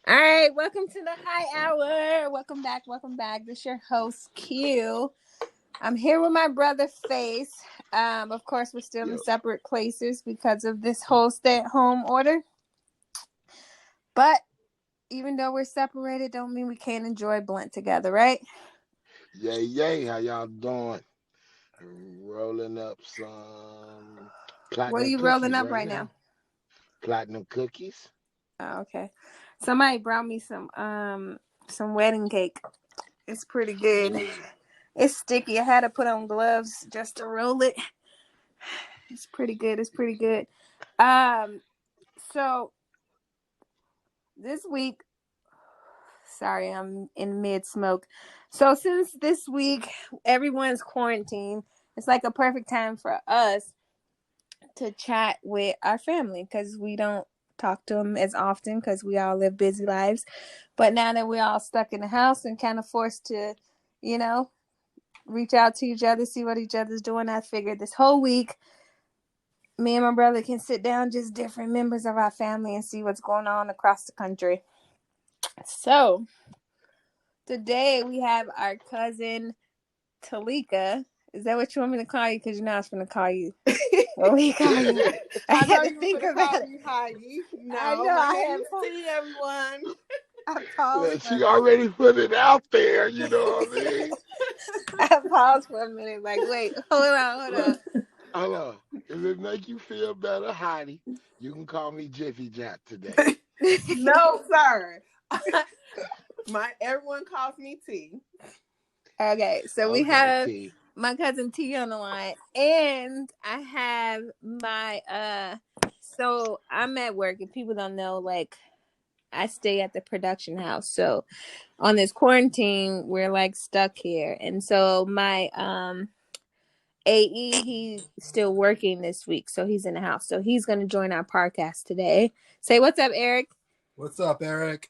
All right, welcome to the High Hour. Welcome back. This is your host, Q. I'm here with my brother, Face. Of course, we're still in separate places because of this whole stay-at-home order. But even though we're separated, don't mean we can't enjoy blunt together, right? Yay. How y'all doing? Rolling up some platinum What are you cookies rolling up right now? Platinum cookies. Oh, okay. Somebody brought me some wedding cake. It's pretty good. Ooh. It's sticky. I had to put on gloves just to roll it. It's pretty good. So this week, sorry, I'm in mid-smoke. So since this week everyone's quarantined, it's like a perfect time for us to chat with our family because we don't talk to them as often because we all live busy lives. But now that we're all stuck in the house and kind of forced to, reach out to each other, see what each other's doing, I figured this whole week me and my brother can sit down, just different members of our family, and see what's going on across the country. So today we have our cousin Talika. Is that what you want me to call you? Because you know I was going to call you. What we call you? I had to think about it. No, I know. I had to see everyone. I paused. She already put it out there, you know what I mean? I paused for a minute. Like, wait, hold on. Hold on. If it make you feel better, Heidi, you can call me Jiffy Jack today. No, sir. Everyone calls me T. Okay, so we have T. my cousin T on the line, and I have my so I'm at work, and people don't know, like, I stay at the production house. So on this quarantine, we're like stuck here, and so my AE, he's still working this week, so he's in the house. So he's going to join our podcast today. Say what's up, Eric. What's up, Eric?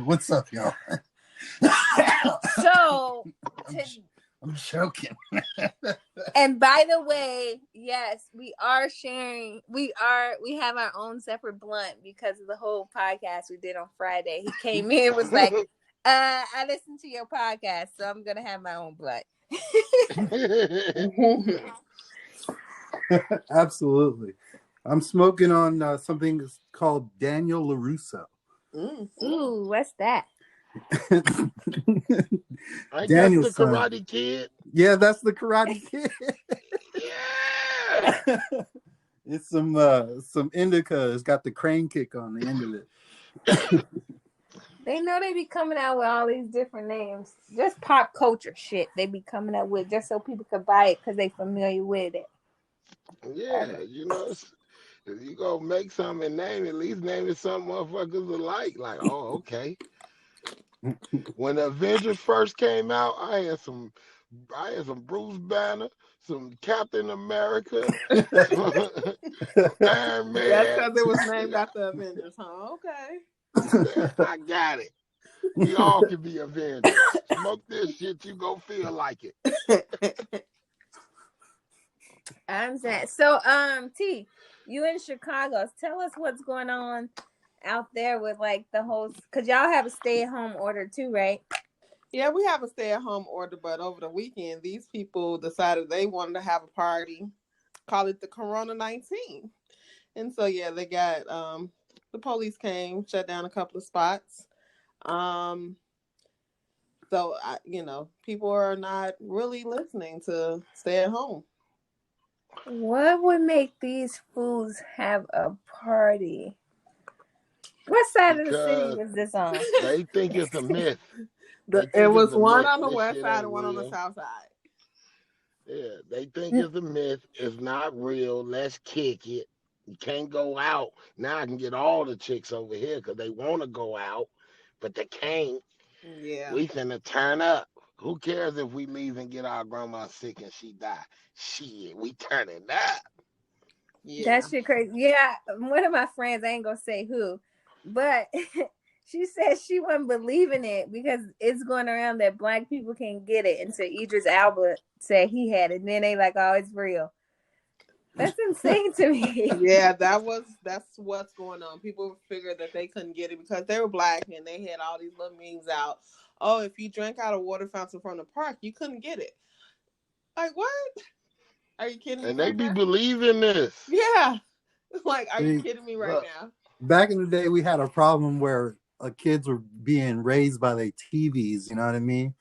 What's up, y'all? So I'm choking. And by the way, yes, we are sharing. We have our own separate blunt because of the whole podcast we did on Friday. He came in and was like, I listened to your podcast, so I'm gonna have my own blunt. Absolutely. I'm smoking on something called Daniel LaRusso. Ooh, what's that? I Daniel's guess the Karate Kid. Yeah, that's the Karate Kid. Yeah. It's some indica. It's got the crane kick on the end of it. They know they be coming out with all these different names. Just pop culture shit they be coming up with just so people could buy it because they familiar with it. Yeah, if you go make something and name it, at least name it something motherfuckers alike. Like, oh, okay. When the Avengers first came out, I had some Bruce Banner, some Captain America, Iron Man. That's because it was named after Avengers, huh? Okay. I got it. We all can be Avengers. Smoke this shit, you go feel like it. I understand. So, T, you in Chicago. Tell us what's going on out there with like the whole, because y'all have a stay-at-home order too, right? Yeah, we have a stay-at-home order, but over the weekend, these people decided they wanted to have a party, call it the Corona 19. And so, yeah, they got, the police came, shut down a couple of spots. So, people are not really listening to stay at home. What would make these fools have a party? What side of the city was this on? They think it's a myth. It was one on the west side and one on the south side. Yeah, they think it's a myth. It's not real. Let's kick it. You can't go out. Now I can get all the chicks over here because they want to go out, but they can't. Yeah. We finna turn up. Who cares if we leave and get our grandma sick and she die? Shit, we turning up. Yeah. That shit crazy. Yeah, one of my friends, I ain't gonna say who, but she said she wasn't believing it because it's going around that black people can get it. And so Idris Elba said he had it. And then they like, oh, it's real. That's insane to me. Yeah, that's what's going on. People figured that they couldn't get it because they were black and they had all these little memes out. Oh, if you drank out of water fountain from the park, you couldn't get it. Like what? Are you kidding me And they right be now? believing this. Yeah. Like, are you See, kidding me right Look, now? back in the day, we had a problem where kids were being raised by their TVs. You know what I mean?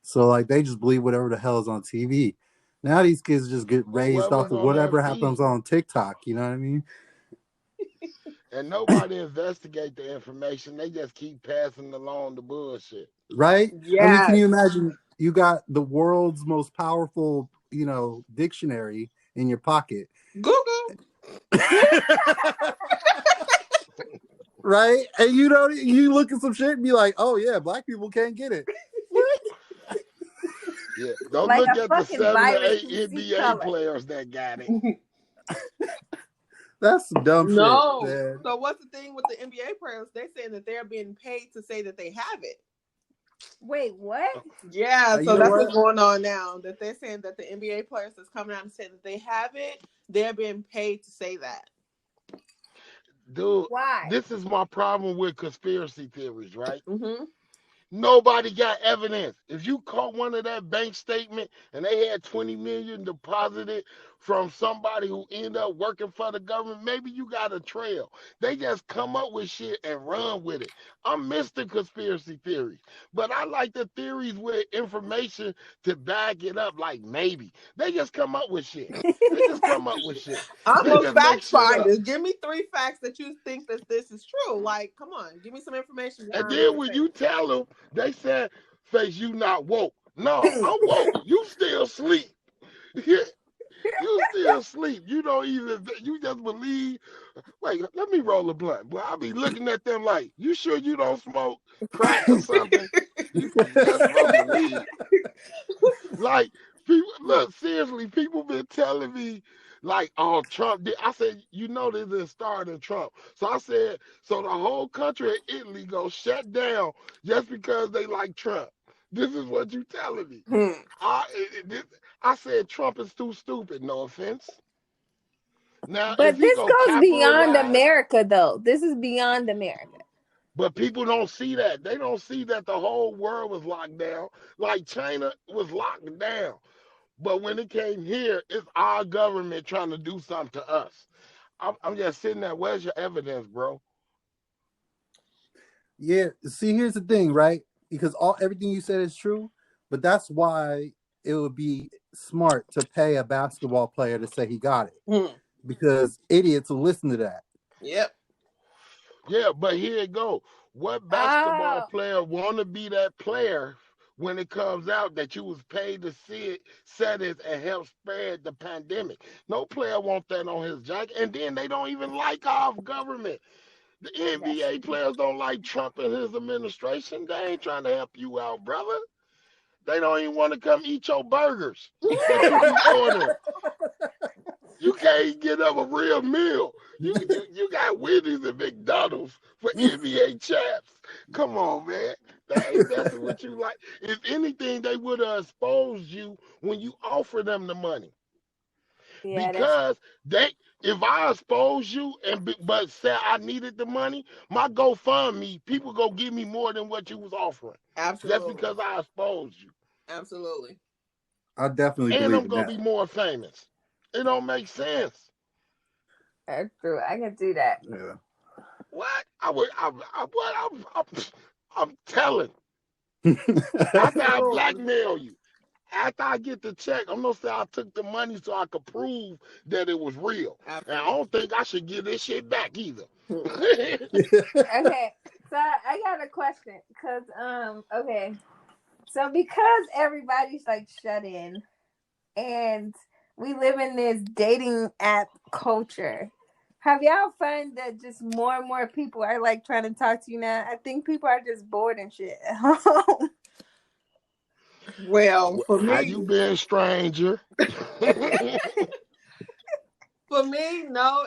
So like they just believe whatever the hell is on TV. Now these kids just get or raised off whoever's of on that whatever happens feed. on TikTok. You know what I mean? And nobody investigate the information. They just keep passing along the bullshit. Right? I mean, can Yes. you imagine? You got the world's most powerful, dictionary in your pocket, Google. right? And you look at some shit and be like, "Oh yeah, black people can't get it." What? Yeah. Don't Like look a at the fucking 7 or 8 virus can see NBA color. players that got it. That's some dumb shit, No. man. So what's the thing with the NBA players? They're saying that they're being paid to say that they have it. Wait, what? Yeah, You so know that's what? what's going on now. That they're saying that the NBA players that's coming out and saying that they have it, they're being paid to say that. Dude, Why? this is my problem with conspiracy theories, right? Mm-hmm. Nobody got evidence. If you caught one of that bank statement and they had 20 million deposited from somebody who ended up working for the government, maybe you got a trail. They just come up with shit and run with it. I'm Mr. Conspiracy Theories, but I like the theories with information to back it up. Like maybe they just come up with shit. They just come up with shit. I'm They a just make fact shit up. finder. Give me 3 facts that you think that this is true. Like, come on, give me some information And behind what then you're when saying. you tell them, they said, "Face, you not woke." No, I'm woke. You still sleep. You still sleep. You don't even. You just believe. Wait, let me roll a blunt. Boy, I be looking at them like, you sure you don't smoke crack or something? You just smoking weed. Like, people, look, seriously, people been telling me, like, oh, Trump did. I said, you know, this is starting Trump. So I said, so the whole country of Italy go shut down just because they like Trump. This is what you telling me. I said Trump is too stupid. No offense. Now, But is he this gonna goes beyond capitalize? America, though. This is beyond America. But people don't see that. They don't see that the whole world was locked down. Like China was locked down. But when it came here, it's our government trying to do something to us. I'm just sitting there. Where's your evidence, bro? Yeah. See, here's the thing, right? Because everything you said is true, but that's why it would be smart to pay a basketball player to say he got it, because idiots will listen to that. Yep. Yeah, but here it go. What basketball Oh, player want to be that player when it comes out that you was paid to see it, set it, and help spread the pandemic? No player want that on his jacket. And then they don't even like our government. The that's NBA players don't like Trump and his administration. They ain't trying to help you out, brother. They don't even want to come eat your burgers that you be ordering. You can't get up a real meal. You got Wendy's and McDonald's for NBA champs. Come on, man. They ain't messing with you like. If anything, they would have exposed you when you offer them the money. yeah, that's Because they, if I expose you but say I needed the money, my GoFundMe, people go give me more than what you was offering. Just Absolutely. because I exposed you. Absolutely. I definitely And believe I'm in gonna that. be more famous. It don't make sense. true. I can do that. Yeah. What? I'm telling. After I Absolutely. blackmail you, after I get the check, I'm gonna say I took the money so I could prove that it was real. And I Absolutely. don't think I should give this shit back either. Okay, so I got a question, cause okay, so because everybody's like shut in, and we live in this dating app culture. Have y'all find that just more and more people are like trying to talk to you now? I think people are just bored and shit at home. Well, for How you me, been, stranger? no,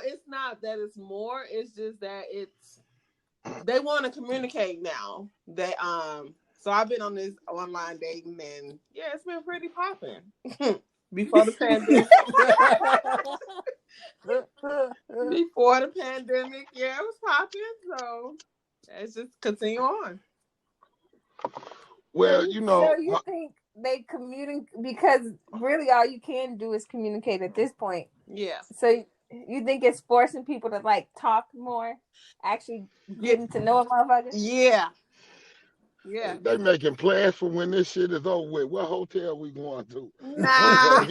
it's not that it's more. It's just that they want to communicate now. So I've been on this online dating and yeah, it's been pretty popping. Before the pandemic. Before the pandemic, yeah, it was popping. So let's just continue on. Well, So you think they communicate because really all you can do is communicate at this point. Yeah. So you think it's forcing people to like talk more, actually getting to know a motherfucker? Yeah. Yeah. they making plans for when this shit is over with. What hotel we going to? Nah.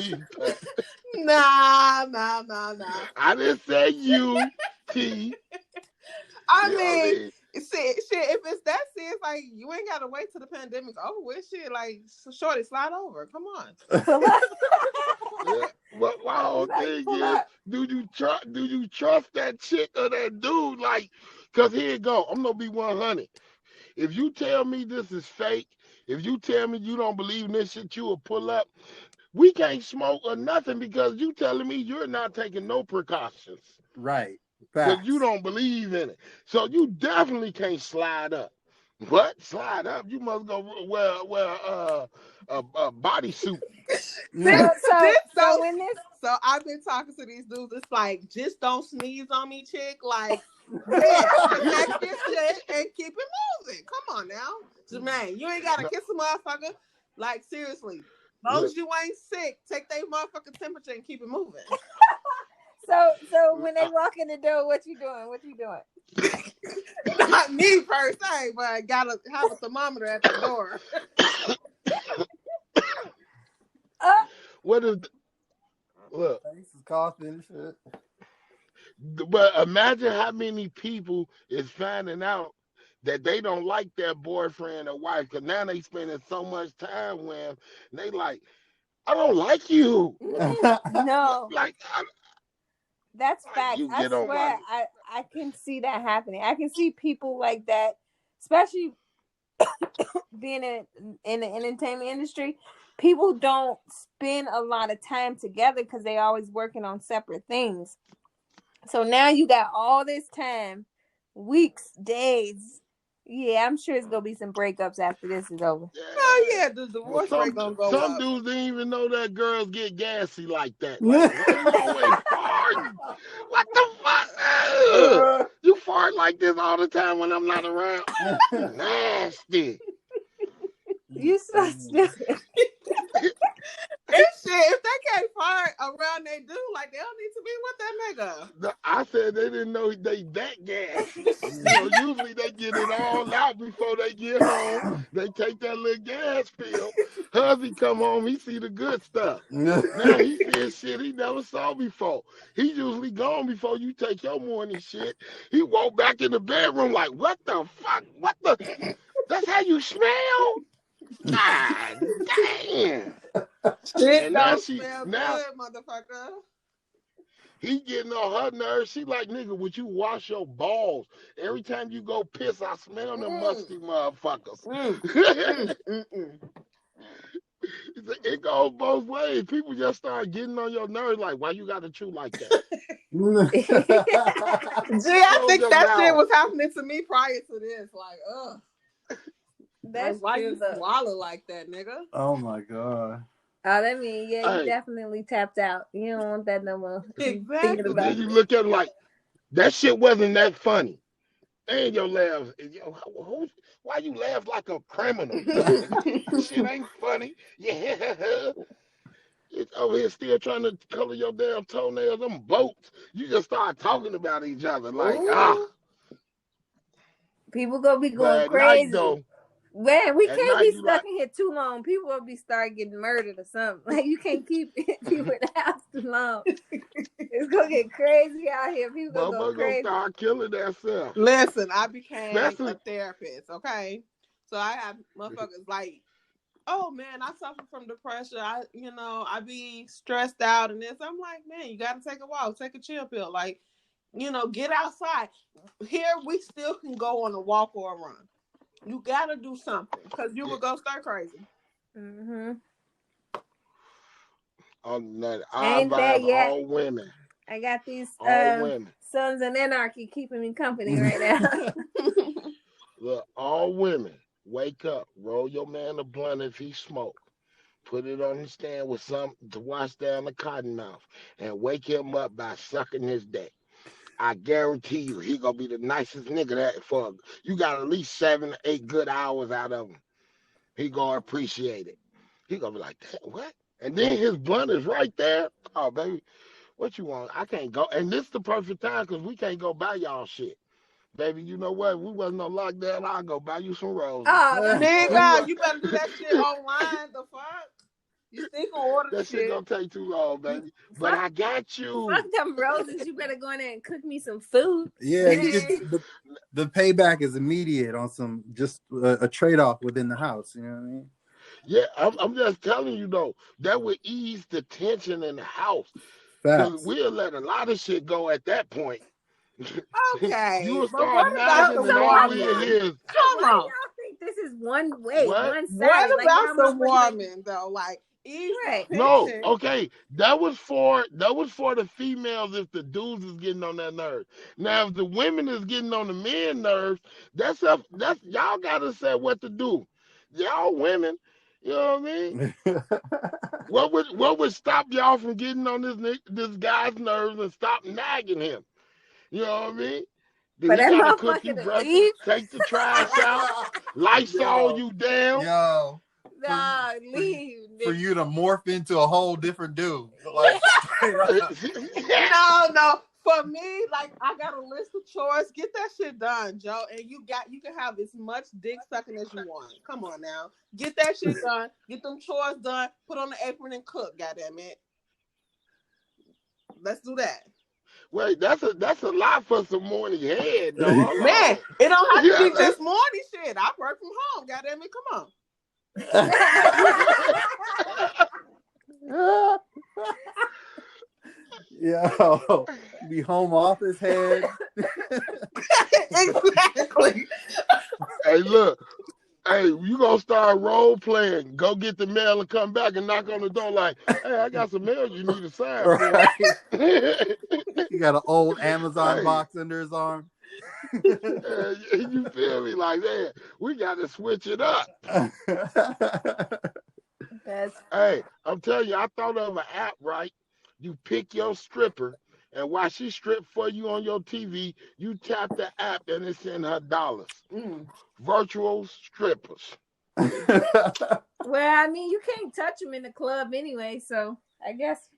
Nah. I didn't say you, T. I You know what I mean, mean? shit, if it's that serious, like you ain't gotta wait till the pandemic's over with. Shit, like shorty, slide over. Come on. Yeah. But my whole thing is, do you trust that chick or that dude? Like, cause here you go. I'm gonna be 100. If you tell me this is fake, if you tell me you don't believe in this shit, you will pull up. We can't smoke or nothing because you telling me you're not taking no precautions. Right. Because you don't believe in it. So you definitely can't slide up. What? Slide up? You must go wear a bodysuit. So I've been talking to these dudes. It's like, just don't sneeze on me, chick. Like, yeah, pack your shit and keep it moving. Come on now, Jermaine. You ain't gotta kiss a motherfucker. Like, seriously. As long as you ain't sick, take their motherfucking temperature and keep it moving. So when they walk in the door, what you doing? Not me per se, but I gotta have a thermometer at the door. What is? Look, face is coughing and shit. but imagine how many people is finding out that they don't like their boyfriend or wife because now they spending so much time with them. And they like, I don't like you. No. Like, that's facts. I swear, I can see that happening. I can see people like that, especially being in the entertainment industry. People don't spend a lot of time together because they always working on separate things. So now you got all this time, weeks, days. Yeah, I'm sure it's gonna be some breakups after this is over. Oh yeah, the divorce rate gonna go some up. dudes didn't even know that girls get gassy like that. Like, why you always farting? What the fuck? You fart like this all the time when I'm not around. Nasty. You so stupid. If they can't fart around they do, like they don't need to be with that nigga. I said they didn't know they that gassy. Usually they get it all out before they get home. They take that little gas pill. Husband come home, he see the good stuff. Now he seeing shit he never saw before. He usually gone before you take your morning shit. He walk back in the bedroom like, what the fuck? What the? That's how you smell? God damn. Shit don't smell good, motherfucker. He getting on her nerves. She like, nigga, would you wash your balls? Every time you go piss, I smell them musty motherfuckers. It goes both ways. People just start getting on your nerves like, why you got to chew like that? Gee, I think that shit was happening to me prior to this. Like, ugh. That's why you swallow like that, nigga? Oh my god. Oh, that means you definitely tapped out. You don't want that no more. Exactly. Then you look at it like, that shit wasn't that funny. And your laugh, why you laugh like a criminal? Shit ain't funny. Yeah. It's over here still trying to color your damn toenails. Them boats. You just start talking about each other like, People gonna be going crazy. Night, though, man, we can't be stuck in here too long. People will be start getting murdered or something. Like you can't keep people in the house too long. It's gonna get crazy out here. People gonna go crazy. Gonna start killing themselves. Listen, I became a therapist. Okay, so I have motherfuckers like, oh man, I suffer from depression. I be stressed out and this. I'm like, man, you gotta take a walk, take a chill pill. Like, get outside. Here we still can go on a walk or a run. You gotta do something because you will go start crazy. Mm-hmm. I vibe all women. I got these Sons of Anarchy keeping me company right now. Look, all women, wake up, roll your man a blunt if he smoke. put it on the stand with something to wash down the cotton mouth, and wake him up by sucking his dick. I guarantee you, he gonna be the nicest nigga that for you got at least 7 or 8 good hours out of him. He gonna appreciate it. He gonna be like, "Damn, what?" And then his blunt is right there. Oh, baby, what you want? I can't go. And this the perfect time because we can't go buy y'all shit. Baby, you know what? We wasn't on lockdown. I'll go buy you some roses. Oh, that's Nigga, you better do that shit online. The fuck? You still gonna order That shit gonna take too long, baby. But I got you. fuck them roses. You better go in there and cook me some food. Yeah, you get the payback is immediate on some just a trade-off within the house. You know what I mean? Yeah, I'm just telling you though, that would ease the tension in the house. Because Facts. we'll let a lot of shit go at that point. Okay, You will but start what about nagging the and all woman? we'll hear is, Come Why on. y'all think this is one way, what? one side? What Like, about y'all the motherfuckers- woman though? Like, ease Right. the No, tension. okay. That was for the females if the dudes is getting on that nerve. Now if the women is getting on the men nerves, that's y'all gotta say what to do. Y'all women, you know what I mean? What would stop y'all from getting on this guy's nerves and stop nagging him? You know what I mean? For He that gotta cook motherfucker you to breakfast, leave? take the trash out, Lysol you down. Yo, Nah, leave. for nigga. you to morph into a whole different dude. Like, straight up. No. For me, like I got a list of chores. Get that shit done, Joe. And you can have as much dick sucking as you want. Come on now. Get that shit done. Get them chores done. Put on the apron and cook, goddamn it. Let's do that. Wait, that's a lot for some morning head, though. Hold Man, on. it don't have to Yeah, be just morning shit. I work from home, goddamn it. Come on. Yo, be home office head. Exactly. Hey, look. Hey, you gonna start role playing. Go get the mail and come back and knock on the door like, hey, I got some mail you need to sign for. Right. He got an old Amazon Hey. box under his arm. You feel me? Like, man, we got to switch it up. Hey, I'm telling you, I thought of an app, right? You pick your stripper, and while she strip for you on your TV, you tap the app and it send her dollars. Virtual strippers. Well, I mean, you can't touch them in the club anyway, so I guess.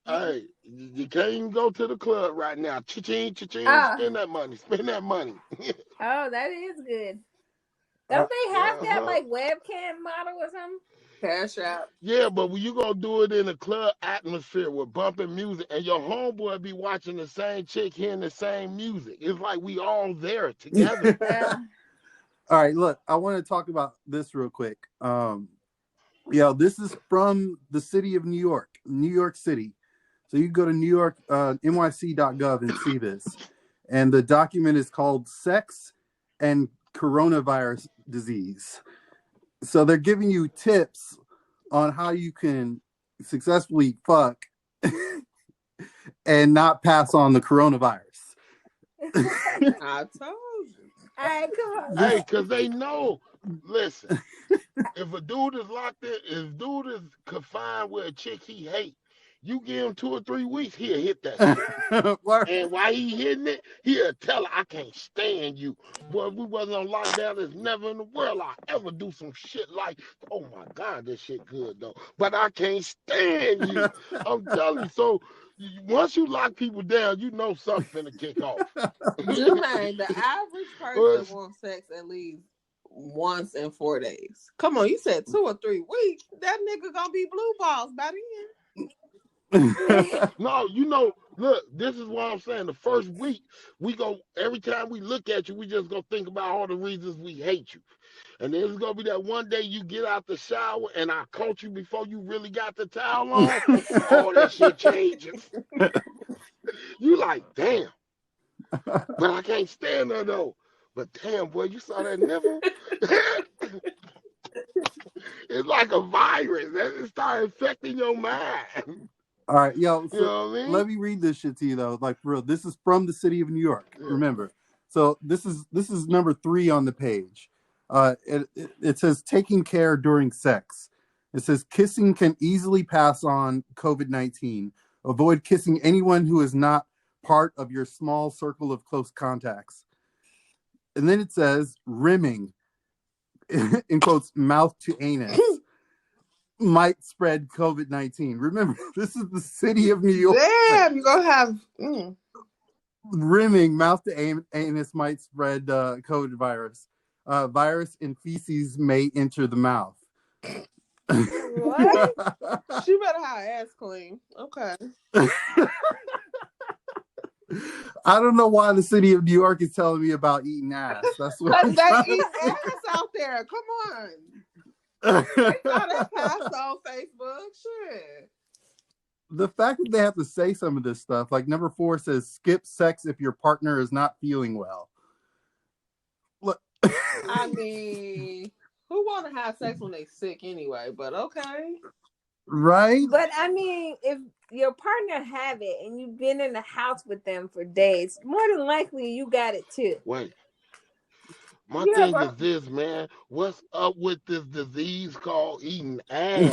Hey, you can't even go to the club right now. Cha-ching, cha-ching, spend that money. Spend that money. Oh, that is good. Don't they have that like webcam model or something? Cash out. Yeah, but when you gonna do it in a club atmosphere with bumping music and your homeboy be watching the same chick hearing the same music. It's like we all there together. Yeah. All right, look, I want to talk about this real quick. This is from the city of New York City. So you go to New York, nyc.gov and see this. And the document is called Sex and Coronavirus Disease. So they're giving you tips on how you can successfully fuck and not pass on the coronavirus. I told you. All right, come on. Hey, because they know. Listen, if a dude is locked in, if dude is confined with a chick he hate, you give him 2 or 3 weeks, he'll hit that shit. And while he hitting it, he'll tell her, I can't stand you. Boy, if we wasn't on lockdown, there's never in the world I ever do some shit like, oh my God, this shit good though. But I can't stand you. I'm telling you. So once you lock people down, you know something finna kick off. Jermaine, the average person wants sex at least once in 4 days. Come on, you said 2 or 3 weeks. That nigga gonna be blue balls by then. No, look, this is what I'm saying. The first week, every time we look at you, we just gonna think about all the reasons we hate you. And then it's gonna be that one day you get out the shower and I caught you before you really got the towel on. All that shit changes. You like, damn. But I can't stand her though. But damn, boy, you saw that nipple? It's like a virus. It started infecting your mind. All right, yo. So you know what I mean? Let me read this shit to you though. Like for real, this is from the city of New York. Yeah. Remember, so this is number 3 on the page. It says taking care during sex. It says kissing can easily pass on COVID-19. Avoid kissing anyone who is not part of your small circle of close contacts. And then it says rimming, in quotes, mouth to anus, might spread COVID-19. Remember, this is the city of New York. Damn, you're going to have... Rimming, mouth to anus might spread COVID virus. Virus in feces may enter the mouth. What? She better have ass clean. Okay. I don't know why the city of New York is telling me about eating ass. That's what I'm They trying eat to say. ass out there. Come on. That passed on Facebook. Shit. The fact that they have to say some of this stuff, like number 4 says, skip sex if your partner is not feeling well. Look, I mean, who want to have sex when they sick anyway? But okay. Right? But I mean, if your partner have it and you've been in the house with them for days, more than likely you got it too. Wait. My thing is this, man. What's up with this disease called eating ass?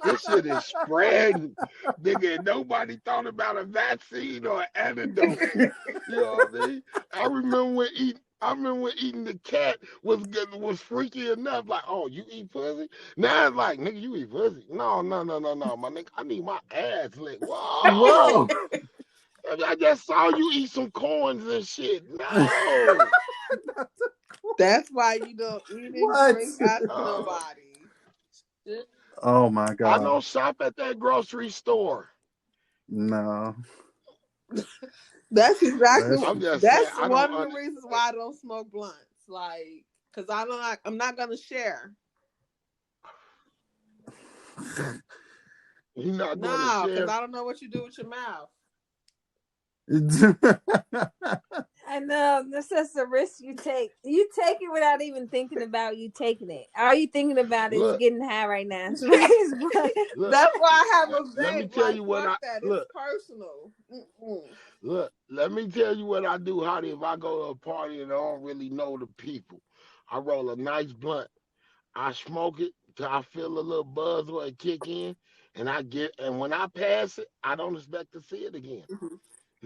This shit is spreading. Nigga, nobody thought about a vaccine or an antidote. You know what I mean? I remember when eating the cat was good, was freaky enough. Like, oh, you eat pussy? Now it's like, nigga, you eat pussy? No, my nigga. I need my ass licked. Whoa! I just saw you eat some corns and shit. No. That's why you don't eat and drink after nobody. Oh my God. I don't shop at that grocery store. No. That's exactly. I'm just that's saying, one of the reasons why I don't smoke blunts. Like, because I'm not gonna share. You're not gonna share. Because I don't know what you do with your mouth. I know this is the risk you take. You take it without even thinking about you taking it. All you thinking about is getting high right now. That's why I have a vape. Let me tell you what It's personal. Look, let me tell you what I do, Hottie. If I go to a party and I don't really know the people, I roll a nice blunt. I smoke it till I feel a little buzz or it kick in, and when I pass it, I don't expect to see it again. Mm-hmm.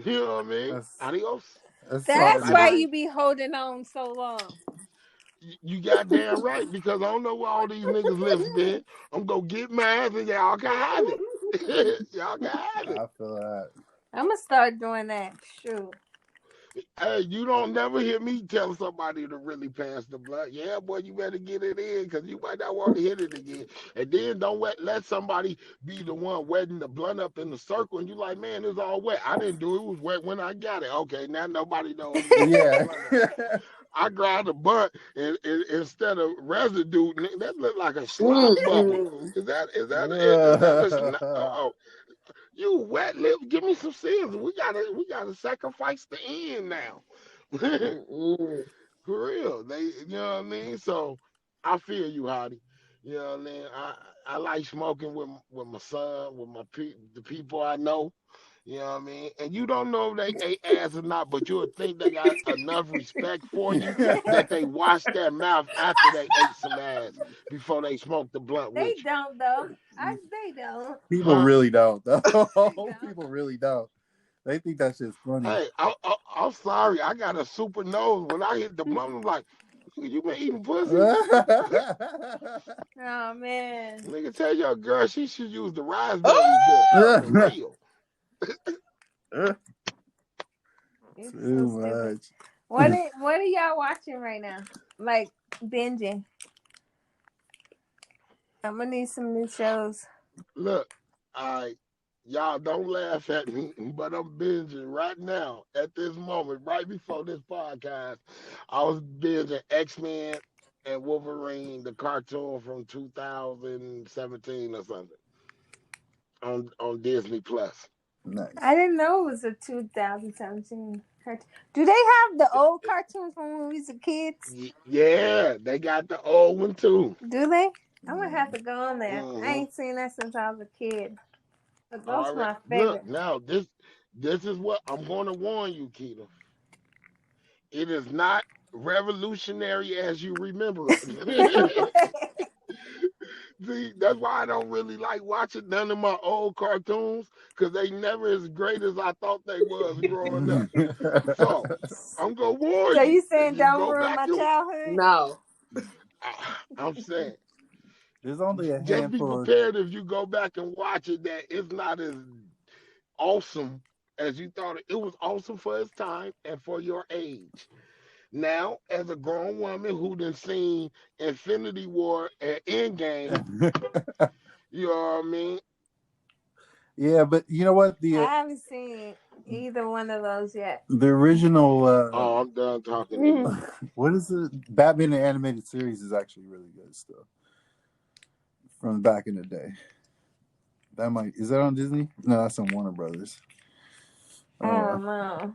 You know what I mean? Adios. That's why you be holding on so long. You goddamn right, because I don't know where all these niggas live been. I'm gonna get mine and y'all can have it. Y'all can have it. I feel that. I'm gonna start doing that. Shoot. Hey, you don't never hear me tell somebody to really pass the blunt. Yeah, boy, you better get it in because you might not want to hit it again. And then don't let somebody be the one wetting the blunt up in the circle. And you like, man, it's all wet. I didn't do it. It was wet when I got it. Okay, now nobody knows. Yeah. I grabbed a blunt and instead of residue, that looked like a slop bubble. Is that you wet lip? Give me some scissors. We gotta sacrifice the end now. For real, you know what I mean. So I feel you, Hottie. You know what I mean. I like smoking with my son, with the people I know. You know what I mean? And you don't know if they ate ass or not, but you'll think they got enough respect for you that they wash their mouth after they ate some ass before they smoke the blunt with you. They don't, though. They don't. People really don't, though. People really don't. They think that shit's funny. Hey, I'm sorry. I got a super nose. When I hit the blunt, I'm like, you been eating pussy? Oh, man. Nigga, tell your girl she should use the raspberry for real. Too much. What are y'all watching right now? Like binging. I'm gonna need some new shows. Look, y'all don't laugh at me, but I'm binging right now at this moment, right before this podcast. I was binging X-Men and Wolverine, the cartoon from 2017 or something on Disney Plus. Nice. I didn't know it was a 2017 cartoon. Do they have the old cartoons from when we was kids? Yeah, they got the old one too. Do they? I'm gonna have to go on there. I ain't seen that since I was a kid. But those my favorite. Look, now this is what I'm going to warn you, Keita. It is not revolutionary as you remember it. See, that's why I don't really like watching none of my old cartoons because they never as great as I thought they was growing up. So I'm gonna warn So you you if saying you don't go ruin back my and childhood? No. I'm saying There's only a just be handful. prepared if you go back and watch it that it's not as awesome as you thought it was awesome for its time and for your age. Now, as a grown woman who done seen Infinity War and Endgame, you know what I mean? Yeah, but you know what? I haven't seen either one of those yet. The original Oh, I'm done talking to you. what is it? Batman the animated series is actually really good stuff from back in the day. Is that on Disney? No, that's on Warner Brothers. I don't know.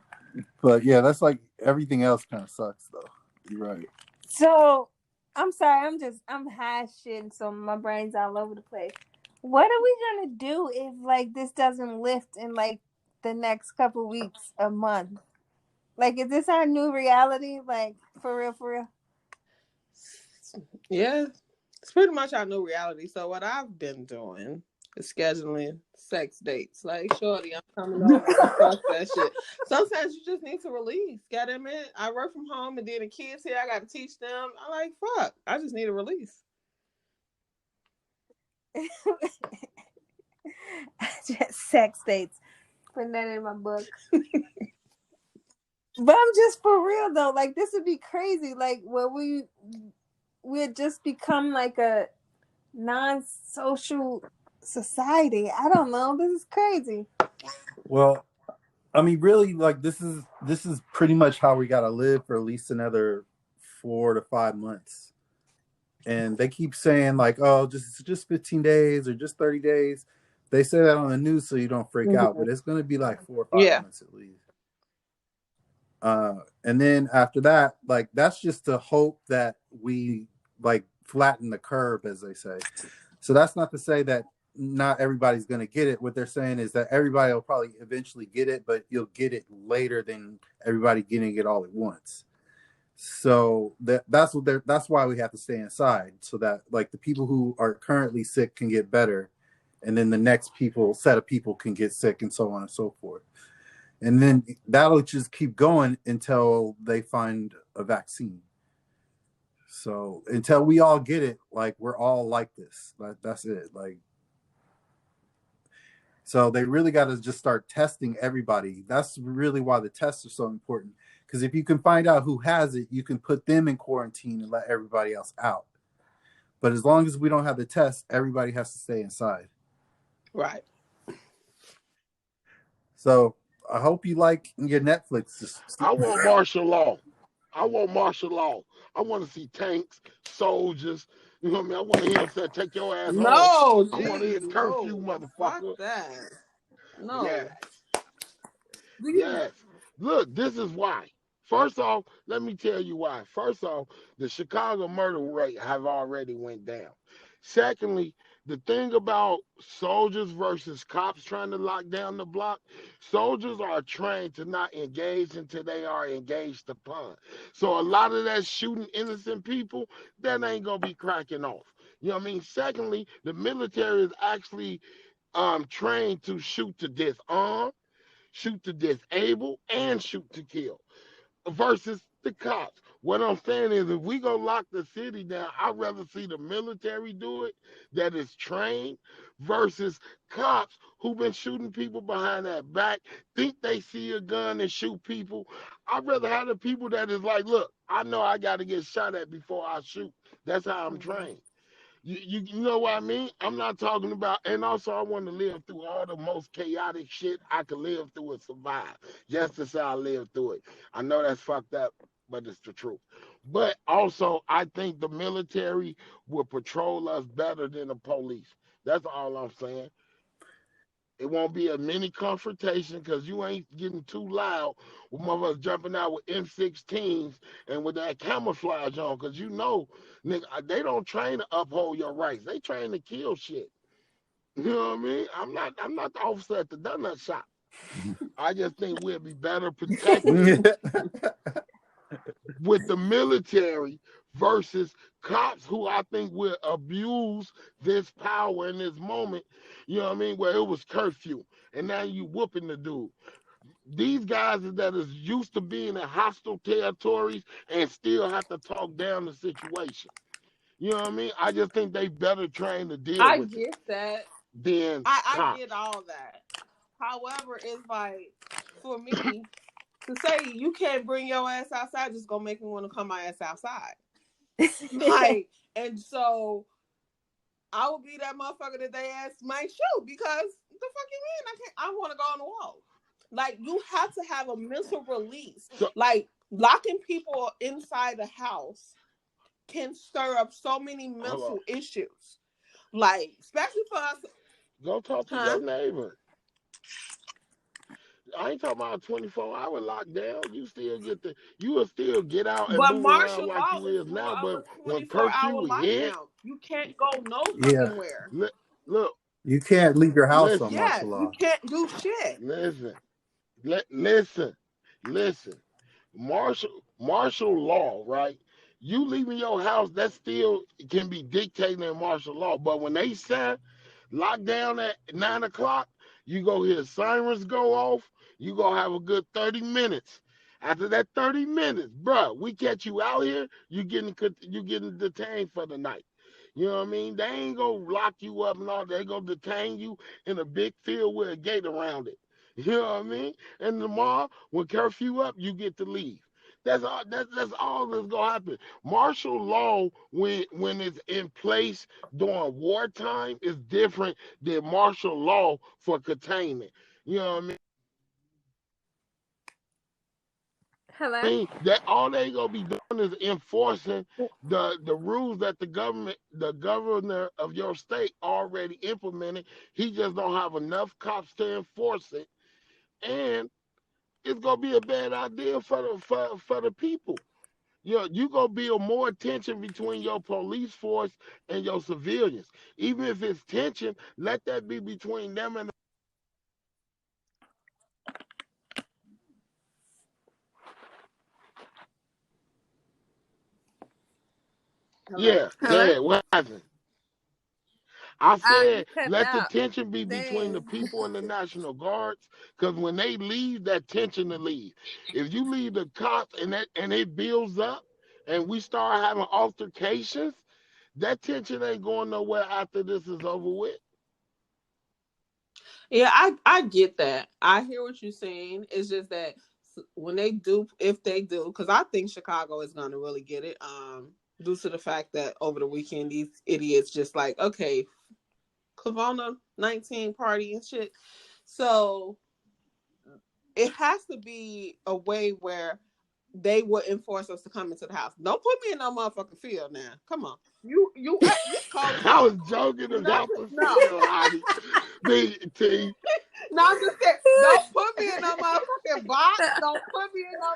But yeah, that's like everything else kind of sucks though. You're right. So I'm sorry, I'm high shitting, so my brain's all over the place. What are we gonna do if like this doesn't lift in like the next couple weeks, a month? Like, is this our new reality? Like, for real, for real? Yeah, it's pretty much our new reality. So what I've been doing is scheduling sex dates. Like, shorty, I'm coming over. Fuck that shit. Sometimes you just need to release. Gotta admit, I work from home and then the kids here, I gotta teach them. I'm like, fuck, I just need a release. Just sex dates. Putting that in my book. But I'm just for real though. Like, this would be crazy. Like, where we'd just become like a non-social society. I don't know. This is crazy. Well, I mean, really, like this is pretty much how we gotta live for at least another 4 to 5 months. And they keep saying like, oh, just 15 days or just 30 days. They say that on the news so you don't freak out, but it's gonna be like 4 or 5 months at least. And then after that, like that's just to hope that we like flatten the curve, as they say. So that's not to say that not everybody's going to get it. What they're saying is that everybody will probably eventually get it, but you'll get it later than everybody getting it all at once. So that's why we have to stay inside, so that like the people who are currently sick can get better, and then the next set of people can get sick, and so on and so forth. And then that'll just keep going until they find a vaccine. So until we all get it, like we're all like this. That's it. Like, so they really got to just start testing everybody. That's really why the tests are so important. Because if you can find out who has it, you can put them in quarantine and let everybody else out. But as long as we don't have the test, everybody has to stay inside. Right. So I hope you like your Netflix. I want martial law. I want martial law. I want to see tanks, soldiers. You know what I mean? I want to hear him say, "Take your ass home." No, I want to hear curfew, motherfucker. Fuck that. No. Yes. Yes. Look, this is why. First off, let me tell you why. First off, the Chicago murder rate have already went down. Secondly, the thing about soldiers versus cops trying to lock down the block, soldiers are trained to not engage until they are engaged upon. So a lot of that shooting innocent people, that ain't gonna be cracking off. You know what I mean? Secondly, the military is actually trained to shoot to disarm, shoot to disable, and shoot to kill versus the cops. What I'm saying is, if we go lock the city down, I'd rather see the military do it that is trained versus cops who've been shooting people behind that back, think they see a gun and shoot people. I'd rather have the people that is like, look, I know I got to get shot at before I shoot. That's how I'm trained. You know what I mean? I'm not talking about, and also I want to live through all the most chaotic shit I could live through and survive. Just as I live through it. I know that's fucked up, but it's the truth. But also, I think the military will patrol us better than the police. That's all I'm saying. It won't be a mini confrontation because you ain't getting too loud with motherfuckers jumping out with M16s and with that camouflage on because you know, nigga, they don't train to uphold your rights. They train to kill shit. You know what I mean? I'm not the officer at the donut shop. I just think we'll be better protected with the military versus cops who I think will abuse this power in this moment, you know what I mean, where it was curfew and now you whooping the dude. These guys that is used to being in hostile territories and still have to talk down the situation. You know what I mean? I just think they better trained to deal I with it get that. than I cops. get all that. However, it's like for me to say you can't bring your ass outside just gonna make me want to come my ass outside. Like, and so I will be that motherfucker that they ask might shoot because the fuck you mean I want to go on the wall. Like, you have to have a mental release. So, like, locking people inside the house can stir up so many mental issues. Like, especially for us. Go talk to your neighbor. I ain't talking about a 24-hour lockdown. You will still get out and But move around martial like law you is is more now. of But a when 24-hour curfew hit, lockdown. You can't go no Yeah. fucking where. look, You can't leave your house on listen, Yes, martial you law. can't do shit. listen. Martial law, right? You leaving your house, that still can be dictated in martial law. But when they say lockdown at 9 o'clock, you go hear sirens go off. You gonna have a good 30 minutes. After that 30 minutes, bruh, we catch you out here, you getting detained for the night. You know what I mean? They ain't gonna lock you up and all. They gonna detain you in a big field with a gate around it. You know what I mean? And tomorrow, when curfew up, you get to leave. That's all that's gonna happen. Martial law, when it's in place during wartime, is different than martial law for containment. You know what I mean? Hello? That all they gonna be doing is enforcing the rules that the governor of your state already implemented. He just don't have enough cops to enforce it, and it's gonna be a bad idea for the people. You gonna build more tension between your police force and your civilians. Even if it's tension, let that be between them and yeah. Go Hello? ahead. What happened? I You said, cut let the out. tension be between the Dang. people and the National Guards, because when they leave, that tension to leave. If you leave the cops and it builds up, and we start having altercations, that tension ain't going nowhere after this is over with. Yeah, I get that. I hear what you're saying. It's just that when they do, if they do, because I think Chicago is going to really get it. Due to the fact that over the weekend these idiots just like, okay, Corona 19 party and shit. So it has to be a way where they would enforce us to come into the house. Don't put me in no motherfucking field now. Come on. It's cold as I fuck. was joking about the No. field, Lottie. Big T. No, I'm just saying, don't put me in no motherfucking box. Don't put me in no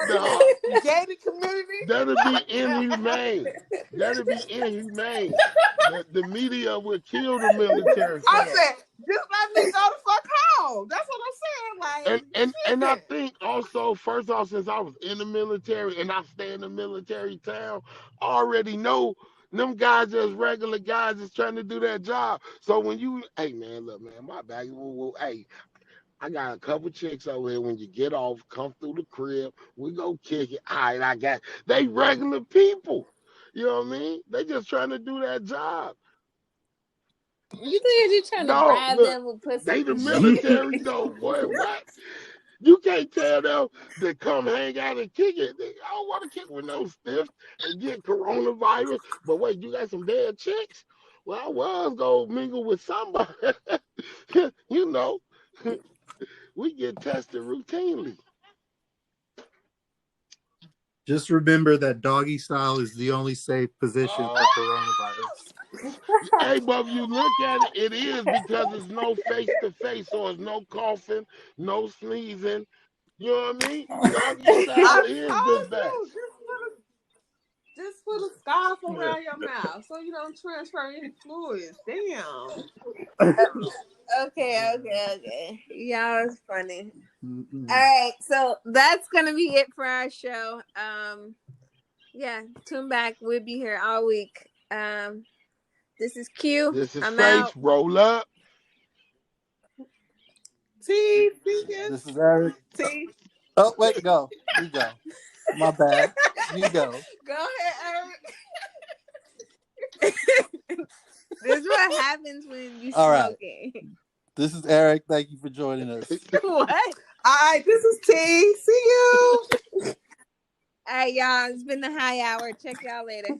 Nah, motherfucking gated community. that'll be inhumane. That'll be inhumane. The media would kill the military for I that. said, just let me go the fuck home. That's what I'm saying. And I Shit. think also, first off, since I was in the military and I stay in a military town, I already know them guys just regular guys just trying to do their job. So when hey man, look man, my bag, hey, I got a couple chicks over here. When you get off, come through the crib, we go kick it. All right, they regular people. You know what I mean? They just trying to do their job. You think you're trying to No, bribe look, them with pussy they the and shit? military though, boy. What? You can't tell them to come hang out and kick it. I don't want to kick with no stiffs and get coronavirus. But wait, you got some dead chicks? Well, I was gonna mingle with somebody. You know, we get tested routinely. Just remember that doggy style is the only safe position for Oh, coronavirus. hey, but if you look at it, it is because there's no face to face, so it's no coughing, no sneezing. You know what I mean? Doggy style I is the told best. you, just put a scarf around your mouth so you don't transfer any fluids. Damn. Okay. Y'all is funny. All right, so that's gonna be it for our show. Yeah, tune back. We'll be here all week. This is Q. This is I'm Face. out. Roll up. T. This is Eric. T. Oh, wait, go. You go. My bad. You go. Go ahead, Eric. This is what happens when you All right. smoking. This is Eric. Thank you for joining us. What? All right, this is T. See you. All right, y'all. It's been the high hour. Check y'all later.